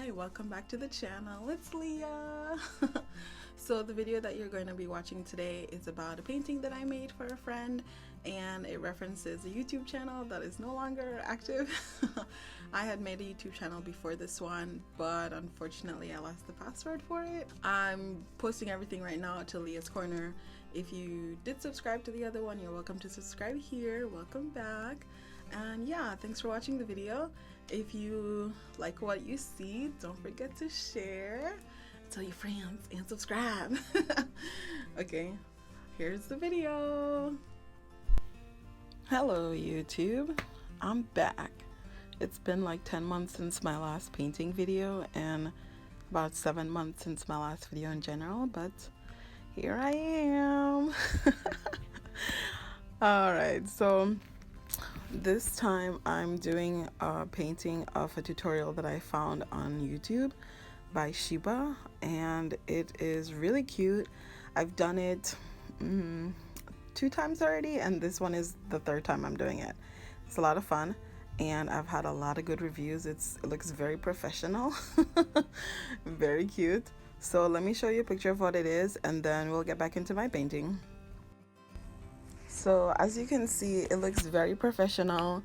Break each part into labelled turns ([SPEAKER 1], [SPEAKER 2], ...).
[SPEAKER 1] Hi, welcome back to the channel. It's Leah. So the video that you're going to be watching today is about a painting that I made for a friend, and it references a YouTube channel that is no longer active. I had made a YouTube channel before this one, but unfortunately I lost the password for it. I'm posting everything right now to Leah's Corner. If you did subscribe to the other one, you're welcome to subscribe here. Welcome back. And yeah, thanks for watching the video. If you like what you see, don't forget to share, tell your friends, and subscribe. Okay, here's the video. Hello YouTube, I'm back. It's been like 10 months since my last painting video and about 7 months since my last video in general, but here I am. Alright, so this time I'm doing a painting of a tutorial that I found on YouTube by Shiba, and it is really cute. I've done it 2 times already, and this one is the 3rd time I'm doing it. It's a lot of fun, and I've had a lot of good reviews. It looks very professional. Very cute. So let me show you a picture of what it is, and then we'll get back into my painting. So as you can see, it looks very professional.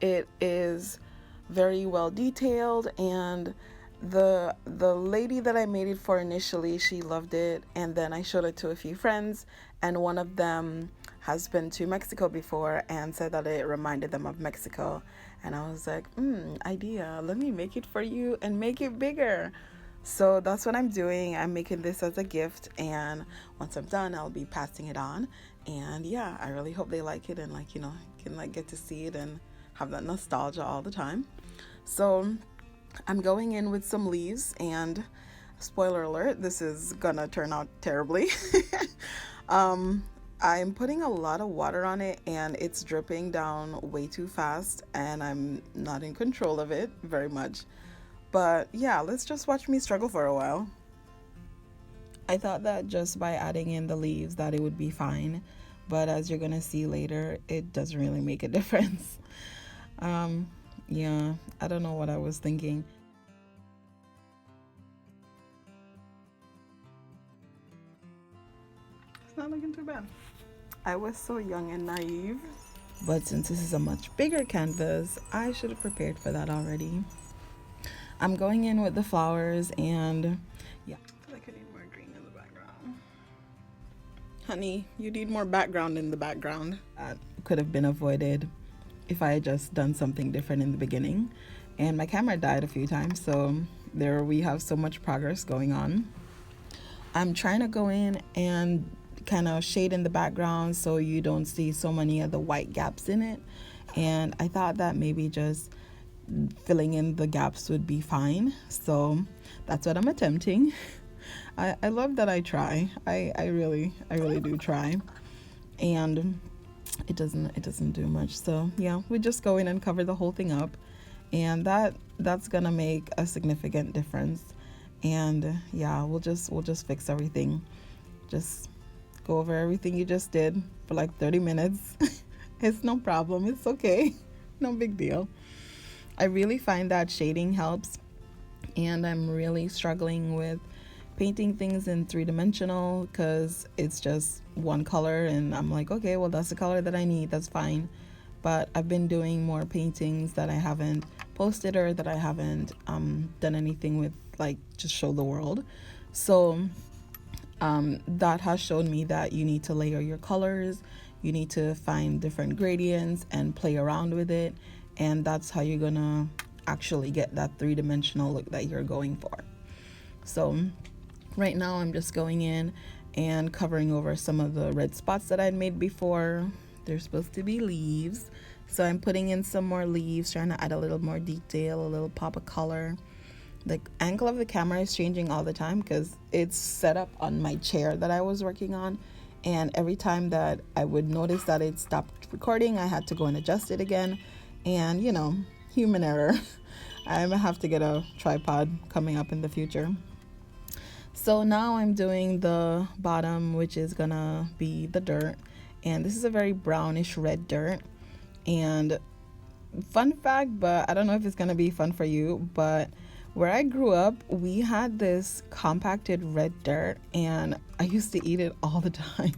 [SPEAKER 1] It is very well detailed, and the lady that I made it for initially, she loved it, and then I showed it to a few friends, and one of them has been to Mexico before and said that it reminded them of Mexico, and I was like, idea, let me make it for you and make it bigger. So that's what I'm doing. I'm making this as a gift, and once I'm done, I'll be passing it on. And yeah, I really hope they like it, and can get to see it and have that nostalgia all the time. So I'm going in with some leaves, and spoiler alert, this is gonna turn out terribly. I'm putting a lot of water on it, and it's dripping down way too fast, and I'm not in control of it very much. But yeah, let's just watch me struggle for a while. I thought that just by adding in the leaves that it would be fine, but as you're gonna see later, it doesn't really make a difference. Yeah, I don't know what I was thinking. It's not looking too bad. I was so young and naive, but since this is a much bigger canvas, I should have prepared for that already. I'm going in with the flowers, and yeah, I feel like I need more green in the background. Honey, you need more background in the background. That could have been avoided if I had just done something different in the beginning. And my camera died a few times, so there we have so much progress going on. I'm trying to go in and kind of shade in the background so you don't see so many of the white gaps in it. And I thought that maybe just filling in the gaps would be fine, so that's what I'm attempting. I love that I try. I really do try, and it doesn't do much. So yeah, we just go in and cover the whole thing up, and that's gonna make a significant difference. And yeah, we'll just fix everything. Just go over everything you just did for like 30 minutes. It's no problem. It's okay. No big deal. I really find that shading helps, and I'm really struggling with painting things in 3-dimensional because it's just one color, and I'm like, okay, well, that's the color that I need, that's fine. But I've been doing more paintings that I haven't posted or that I haven't done anything with, like just show the world. So that has shown me that you need to layer your colors, you need to find different gradients and play around with it, and that's how you're gonna actually get that 3-dimensional look that you're going for. So right now I'm just going in and covering over some of the red spots that I'd made before. They're supposed to be leaves, so I'm putting in some more leaves, trying to add a little more detail, a little pop of color. The angle of the camera is changing all the time because it's set up on my chair that I was working on, and every time that I would notice that it stopped recording, I had to go and adjust it again. And human error. I might have to get a tripod coming up in the future. So now I'm doing the bottom, which is gonna be the dirt, and this is a very brownish red dirt. And fun fact, but I don't know if it's gonna be fun for you, but Where I grew up, we had this compacted red dirt, and I used to eat it all the time.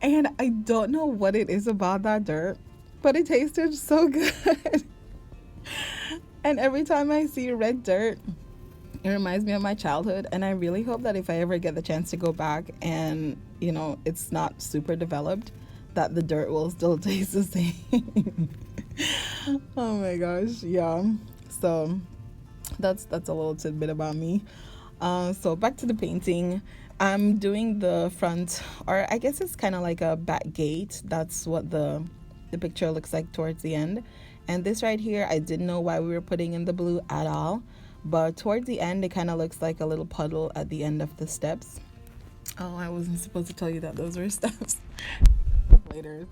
[SPEAKER 1] And I don't know what it is about that dirt, but it tasted so good. And every time I see red dirt, it reminds me of my childhood. And I really hope that if I ever get the chance to go back and, it's not super developed, that the dirt will still taste the same. Oh my gosh, yeah. So that's a little tidbit about me. So back to the painting. I'm doing the front, or I guess it's kind of like a back gate. That's what the picture looks like towards the end. And this right here, I didn't know why we were putting in the blue at all, but towards the end, it kind of looks like a little puddle at the end of the steps. Oh, I wasn't supposed to tell you that those were steps. Later.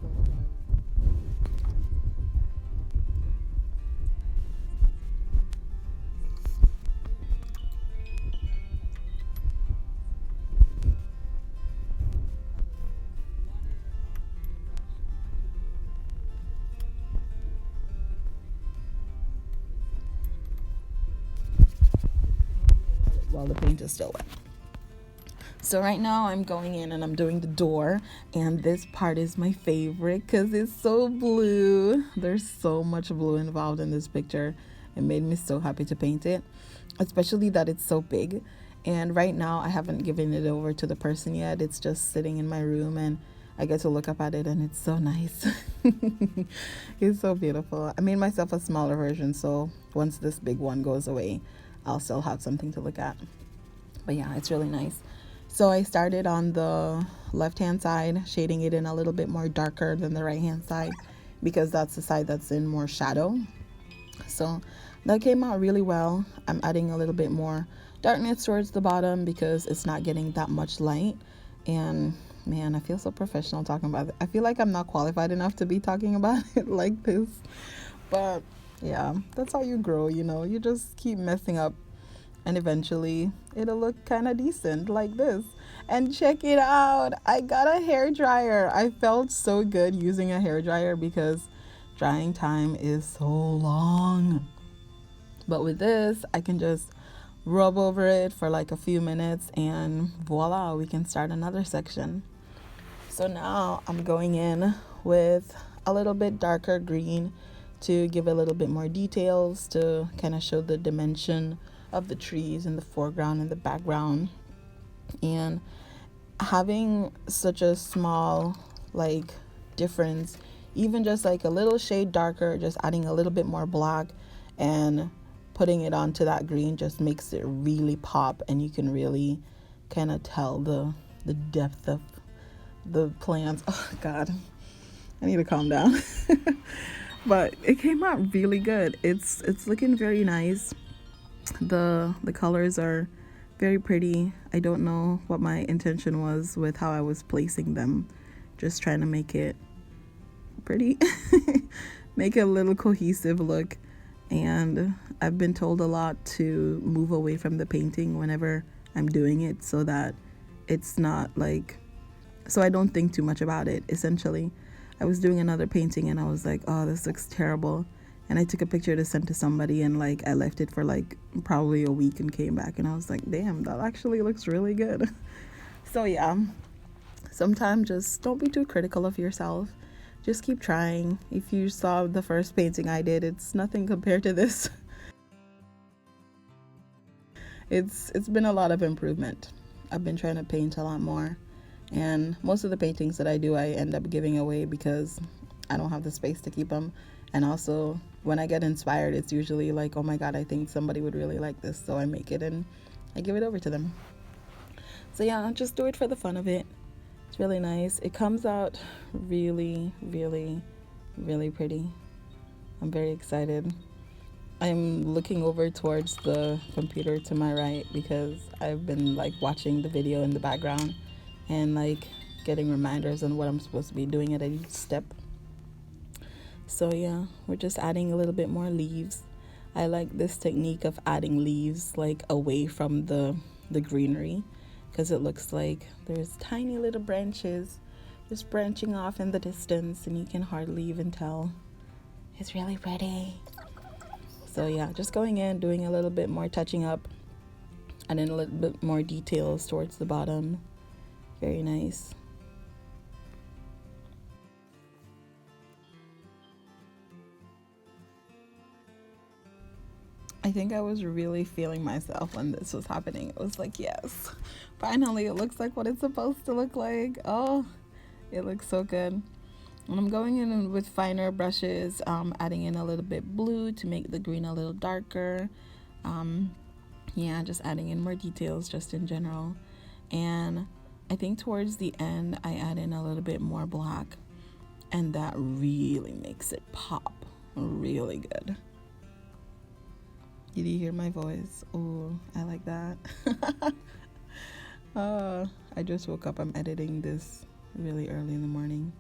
[SPEAKER 1] While the paint is still wet. So right now I'm going in and I'm doing the door, and this part is my favorite because it's so blue. There's so much blue involved in this picture. It made me so happy to paint it, especially that it's so big. And right now I haven't given it over to the person yet. It's just sitting in my room and I get to look up at it, and it's so nice. It's so beautiful. I made myself a smaller version, so once this big one goes away, I'll still have something to look at. But yeah, it's really nice. So I started on the left hand side, shading it in a little bit more darker than the right hand side because that's the side that's in more shadow. So that came out really well. I'm adding a little bit more darkness towards the bottom because it's not getting that much light. And man, I feel so professional talking about it. I feel like I'm not qualified enough to be talking about it like this. But yeah, that's how you grow, you just keep messing up, and eventually it'll look kind of decent like this. And check it out, I got a hair dryer. I felt so good using a hair dryer because drying time is so long. But with this, I can just rub over it for like a few minutes and voila, we can start another section. So now I'm going in with a little bit darker green to give a little bit more details to kind of show the dimension of the trees in the foreground and the background. And having such a small difference, even just like a little shade darker, just adding a little bit more black and putting it onto that green just makes it really pop, and you can really kind of tell the depth of the plants. Oh god, I need to calm down. But it came out really good. It's looking very nice. The colors are very pretty. I don't know what my intention was with how I was placing them, just trying to make it pretty. Make it a little cohesive look. And I've been told a lot to move away from the painting whenever I'm doing it, so that it's not so I don't think too much about it. Essentially, I was doing another painting and I was like, oh, this looks terrible, and I took a picture to send to somebody, and I left it for probably a week and came back and I was like, damn, that actually looks really good. So yeah, sometimes just don't be too critical of yourself. Just keep trying. If you saw the first painting I did, it's nothing compared to this. It's been a lot of improvement. I've been trying to paint a lot more, and most of the paintings that I do, I end up giving away because I don't have the space to keep them. And also, when I get inspired, it's usually oh my god, I think somebody would really like this, so I make it and I give it over to them. So yeah, just do it for the fun of it. It's really nice. It comes out really, really, really pretty. I'm very excited. I'm looking over towards the computer to my right because I've been watching the video in the background and getting reminders on what I'm supposed to be doing at each step. So yeah, we're just adding a little bit more leaves. I like this technique of adding leaves away from the greenery, because it looks like there's tiny little branches just branching off in the distance and you can hardly even tell. It's really pretty. So yeah, just going in, doing a little bit more touching up, and then a little bit more details towards the bottom. Very nice. I think I was really feeling myself when this was happening. It was like, yes, finally, it looks like what it's supposed to look like. Oh, it looks so good. And I'm going in with finer brushes, adding in a little bit blue to make the green a little darker. Yeah, just adding in more details just in general. And I think towards the end, I add in a little bit more black, and that really makes it pop really good. Did you hear my voice? Oh, I like that. I just woke up. I'm editing this really early in the morning.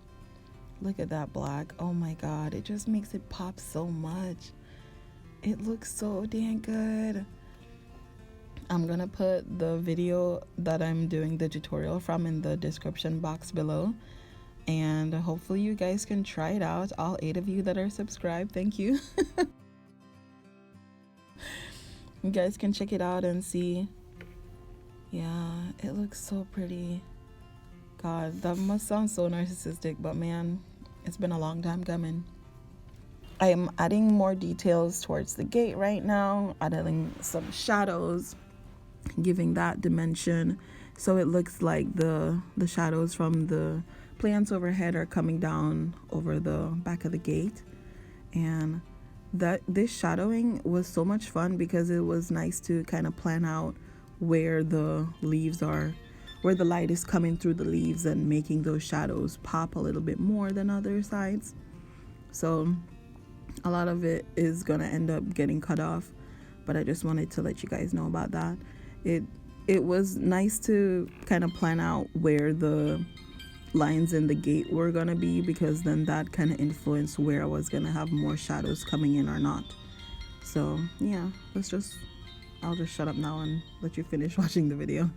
[SPEAKER 1] Look at that black. Oh my god, it just makes it pop so much. It looks so dang good. I'm gonna put the video that I'm doing the tutorial from in the description box below, and hopefully you guys can try it out. All 8 of you that are subscribed, thank you. You guys can check it out and see. Yeah, it looks so pretty. God, that must sound so narcissistic, but man, it's been a long time coming. I am adding more details towards the gate right now, adding some shadows, giving that dimension, so it looks like the shadows from the plants overhead are coming down over the back of the gate. And this shadowing was so much fun because it was nice to kind of plan out where the leaves are, where the light is coming through the leaves and making those shadows pop a little bit more than other sides. So a lot of it is gonna end up getting cut off, but I just wanted to let you guys know about that. It was nice to kind of plan out where the lines in the gate were gonna be, because then that kind of influenced where I was gonna have more shadows coming in or not. So yeah, I'll just shut up now and let you finish watching the video.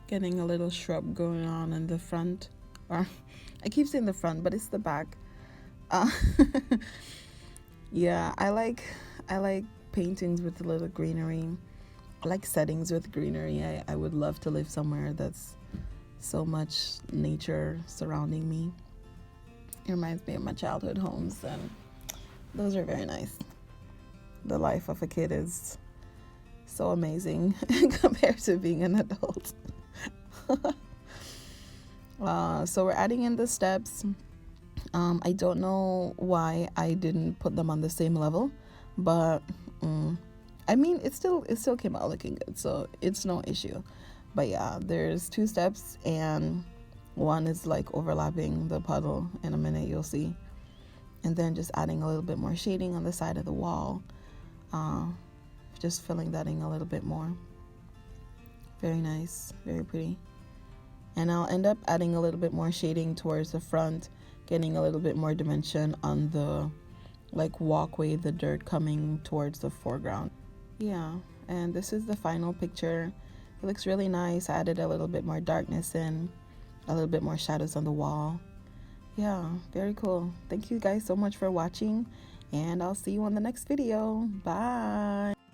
[SPEAKER 1] Getting a little shrub going on in the front, or I keep saying the front, but it's the back. Yeah, I like paintings with a little greenery. I like settings with greenery. I would love to live somewhere that's so much nature surrounding me. It reminds me of my childhood homes, and those are very nice. The life of a kid is so amazing compared to being an adult. So we're adding in the steps. I don't know why I didn't put them on the same level, but I mean, it still came out looking good, so it's no issue. But yeah, there's 2 steps, and one is like overlapping the puddle. In a minute you'll see. And then just adding a little bit more shading on the side of the wall, just filling that in a little bit more. Very nice, very pretty. And I'll end up adding a little bit more shading towards the front, getting a little bit more dimension on the like walkway, the dirt coming towards the foreground. Yeah, and this is the final picture. It looks really nice. I added a little bit more darkness in, a little bit more shadows on the wall. Yeah, very cool. Thank you guys so much for watching, and I'll see you on the next video. Bye.